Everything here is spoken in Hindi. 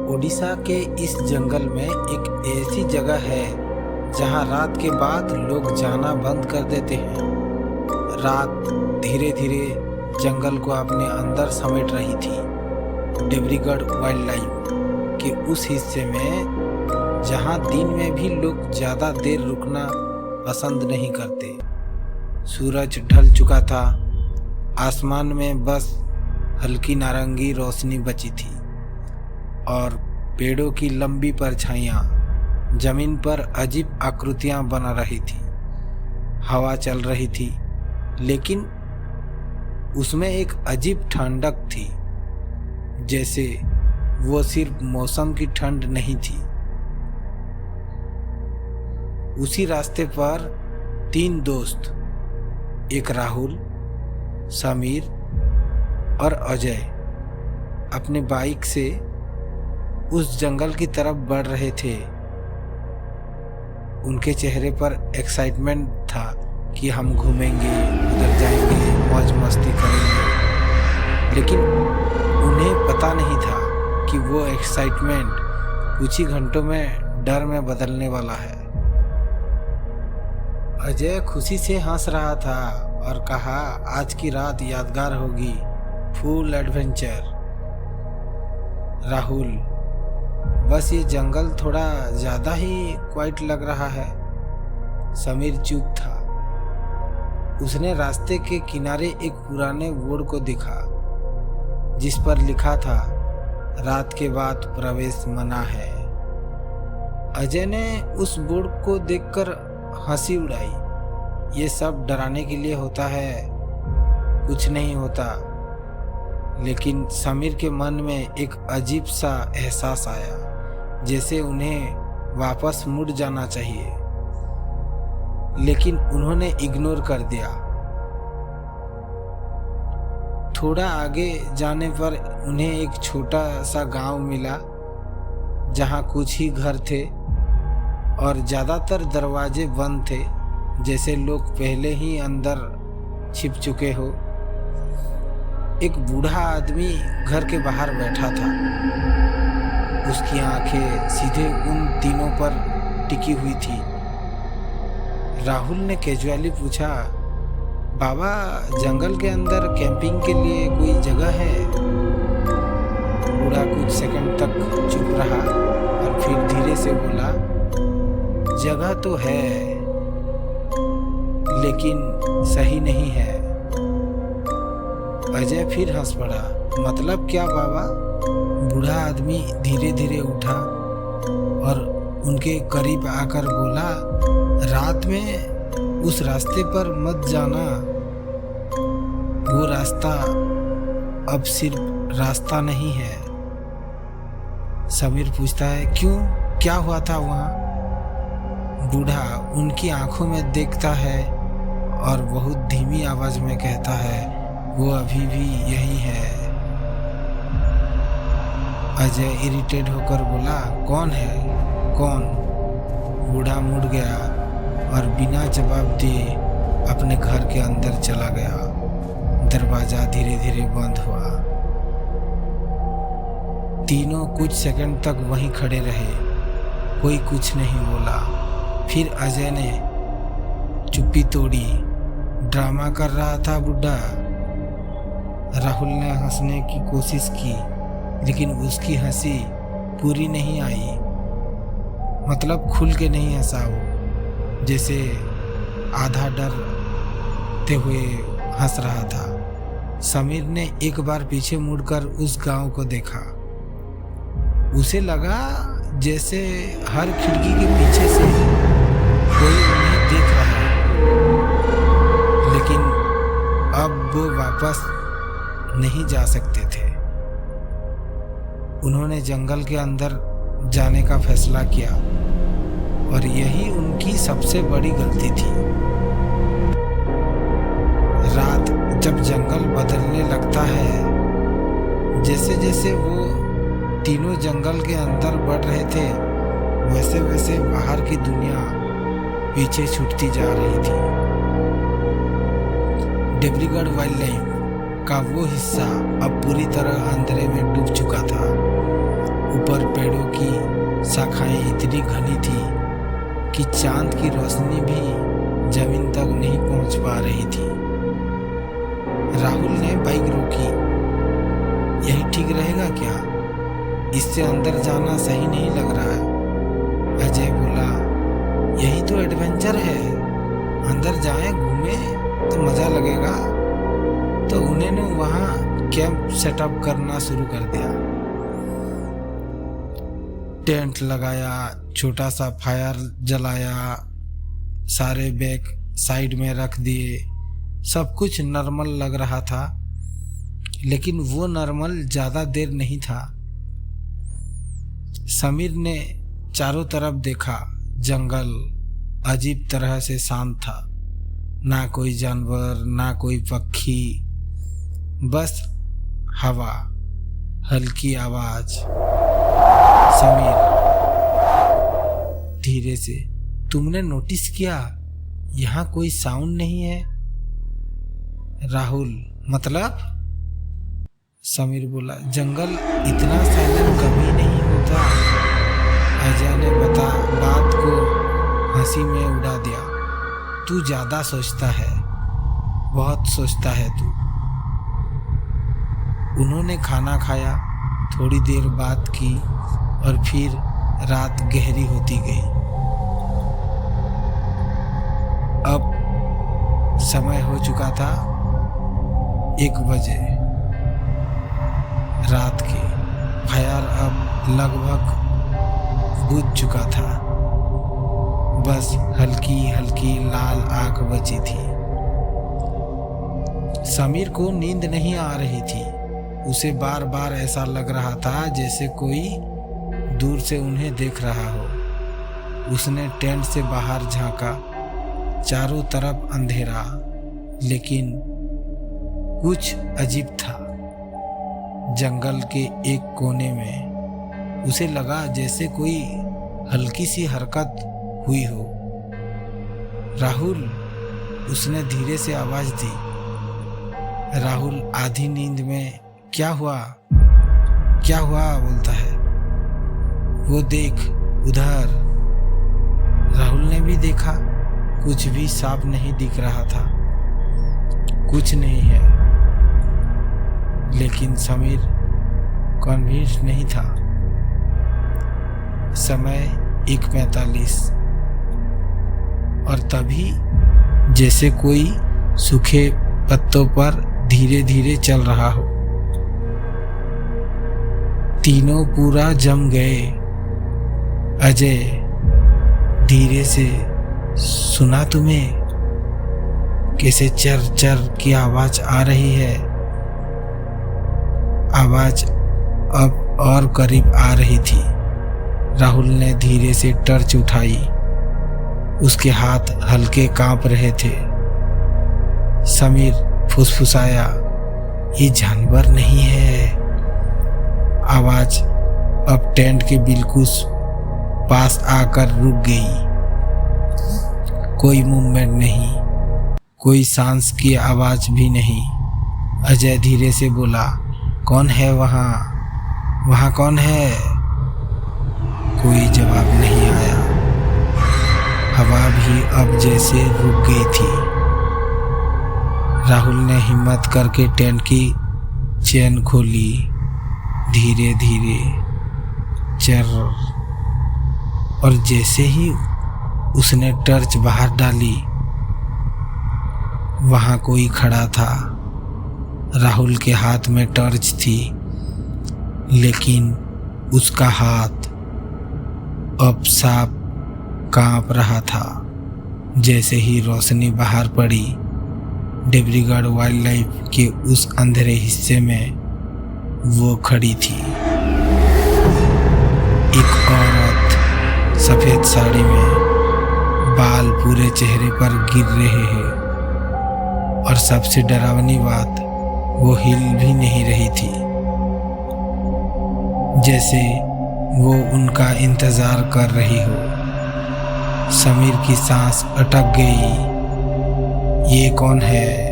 ओडिशा के इस जंगल में एक ऐसी जगह है जहां रात के बाद लोग जाना बंद कर देते हैं। रात धीरे धीरे जंगल को अपने अंदर समेट रही थी। डिब्रूगढ़ वाइल्ड लाइफ के उस हिस्से में जहां दिन में भी लोग ज़्यादा देर रुकना पसंद नहीं करते। सूरज ढल चुका था, आसमान में बस हल्की नारंगी रोशनी बची थी और पेड़ों की लंबी परछाइयाँ जमीन पर अजीब आकृतियाँ बना रही थी। हवा चल रही थी, लेकिन उसमें एक अजीब ठंडक थी, जैसे वो सिर्फ मौसम की ठंड नहीं थी। उसी रास्ते पर 3 दोस्त, एक राहुल, समीर और अजय, अपने बाइक से उस जंगल की तरफ बढ़ रहे थे। उनके चेहरे पर एक्साइटमेंट था कि हम घूमेंगे, उधर जाएंगे, मौज मस्ती करेंगे। लेकिन उन्हें पता नहीं था कि वो एक्साइटमेंट कुछ ही घंटों में डर में बदलने वाला है। अजय खुशी से हंस रहा था और कहा, आज की रात यादगार होगी, फुल एडवेंचर। राहुल, बस ये जंगल थोड़ा ज़्यादा ही क्वाइट लग रहा है। समीर चुप था। उसने रास्ते के किनारे एक पुराने बोर्ड को देखा जिस पर लिखा था, रात के बाद प्रवेश मना है। अजय ने उस बोर्ड को देखकर हंसी उड़ाई। ये सब डराने के लिए होता है, कुछ नहीं होता। लेकिन समीर के मन में एक अजीब सा एहसास आया, जैसे उन्हें वापस मुड़ जाना चाहिए, लेकिन उन्होंने इग्नोर कर दिया। थोड़ा आगे जाने पर उन्हें एक छोटा सा गांव मिला जहां कुछ ही घर थे और ज़्यादातर दरवाजे बंद थे, जैसे लोग पहले ही अंदर छिप चुके हो। एक बूढ़ा आदमी घर के बाहर बैठा था। उसकी आंखें सीधे उन तीनों पर टिकी हुई थी। राहुल ने कैजुअली पूछा, बाबा, जंगल के अंदर कैंपिंग के लिए कोई जगह है? बूढ़ा कुछ सेकंड तक चुप रहा और फिर धीरे से बोला, जगह तो है, लेकिन सही नहीं है। अजय फिर हंस पड़ा, मतलब क्या बाबा? बूढ़ा आदमी धीरे धीरे उठा और उनके करीब आकर बोला, रात में उस रास्ते पर मत जाना। वो रास्ता अब सिर्फ रास्ता नहीं है। समीर पूछता है, क्यों, क्या हुआ था वहाँ? बूढ़ा उनकी आंखों में देखता है और बहुत धीमी आवाज में कहता है, वो अभी भी यही है। अजय इरिटेट होकर बोला, कौन है, कौन? बूढ़ा मुड़ गया और बिना जवाब दिए अपने घर के अंदर चला गया। दरवाजा धीरे धीरे बंद हुआ। तीनों कुछ सेकंड तक वहीं खड़े रहे, कोई कुछ नहीं बोला। फिर अजय ने चुप्पी तोड़ी। ड्रामा कर रहा था बुड्ढा। राहुल ने हंसने की कोशिश की, लेकिन उसकी हंसी पूरी नहीं आई। मतलब खुल के नहीं हंसा वो, जैसे आधा डरते हुए हंस रहा था। समीर ने एक बार पीछे मुड़कर उस गांव को देखा। उसे लगा जैसे हर खिड़की के पीछे से कोई उन्हें देख रहा है, लेकिन अब वो वापस नहीं जा सकते थे। उन्होंने जंगल के अंदर जाने का फैसला किया और यही उनकी सबसे बड़ी गलती थी। रात जब जंगल बदलने लगता है, जैसे जैसे वो तीनों जंगल के अंदर बढ़ रहे थे, वैसे वैसे बाहर की दुनिया पीछे छूटती जा रही थी। डिब्रूगढ़ वाइल्ड लाइफ का वो हिस्सा अब पूरी तरह अंधेरे में डूब चुका था। ऊपर पेड़ की शाखाएं इतनी घनी थी कि चांद की रोशनी भी जमीन तक नहीं पहुंच पा रही थी। राहुल ने बाइक रोकी। यही ठीक रहेगा क्या? इससे अंदर जाना सही नहीं लग रहा है। अजय बोला, यही तो एडवेंचर है, अंदर जाएं, घूमें तो मजा लगेगा। तो उन्होंने वहां कैंप सेटअप करना शुरू कर दिया। टेंट लगाया, छोटा सा फायर जलाया, सारे बैग साइड में रख दिए। सब कुछ नॉर्मल लग रहा था, लेकिन वो नॉर्मल ज्यादा देर नहीं था। समीर ने चारों तरफ देखा। जंगल अजीब तरह से शांत था। ना कोई जानवर, ना कोई पक्षी, बस हवा, हल्की आवाज। समीर धीरे से, तुमने नोटिस किया यहाँ कोई साउंड नहीं है? राहुल, मतलब? समीर बोला, जंगल इतना साइलेंट कभी नहीं होता। अजय ने बात को हंसी में उड़ा दिया। तू ज्यादा सोचता है, बहुत सोचता है तू। उन्होंने खाना खाया, थोड़ी देर बात की और फिर रात गहरी होती गई। अब समय हो चुका था 1 बजे रात के। फायर अब लगभग बुझ चुका था, बस हल्की हल्की लाल आग बची थी। समीर को नींद नहीं आ रही थी। उसे बार बार ऐसा लग रहा था जैसे कोई दूर से उन्हें देख रहा हो। उसने टेंट से बाहर झांका। चारों तरफ अंधेरा, लेकिन कुछ अजीब था। जंगल के एक कोने में उसे लगा जैसे कोई हल्की सी हरकत हुई हो। राहुल, उसने धीरे से आवाज दी। राहुल आधी नींद में, क्या हुआ बोलता है। वो देख उधर। राहुल ने भी देखा, कुछ भी साफ नहीं दिख रहा था। कुछ नहीं है, लेकिन समीर कन्विंस नहीं था। समय 1:45 और तभी जैसे कोई सूखे पत्तों पर धीरे धीरे चल रहा हो। तीनों पूरा जम गए। अजय धीरे से, सुना तुम्हें? कैसे चर चर की आवाज आ रही है। आवाज अब और करीब आ रही थी। राहुल ने धीरे से टॉर्च उठाई। उसके हाथ हल्के कांप रहे थे। समीर फुसफुसाया, ये जानवर नहीं है। आवाज अब टेंट के बिल्कुल पास आकर रुक गई। कोई मूवमेंट नहीं, कोई सांस की आवाज भी नहीं। अजय धीरे से बोला, कौन है वहाँ कौन है? कोई जवाब नहीं आया। हवा भी अब जैसे रुक गई थी। राहुल ने हिम्मत करके टेंट की चेन खोली। धीरे धीरे चर, और जैसे ही उसने टॉर्च बाहर डाली, वहां कोई खड़ा था। राहुल के हाथ में टॉर्च थी, लेकिन उसका हाथ अब साफ कांप रहा था। जैसे ही रोशनी बाहर पड़ी, डिब्रूगढ़ वाइल्ड लाइफ के उस अंधेरे हिस्से में वो खड़ी थी। एक औरत सफेद साड़ी में, बाल पूरे चेहरे पर गिर रहे हैं, और सबसे डरावनी बात, वो हिल भी नहीं रही थी। जैसे वो उनका इंतजार कर रही हो। समीर की सांस अटक गई। ये कौन है?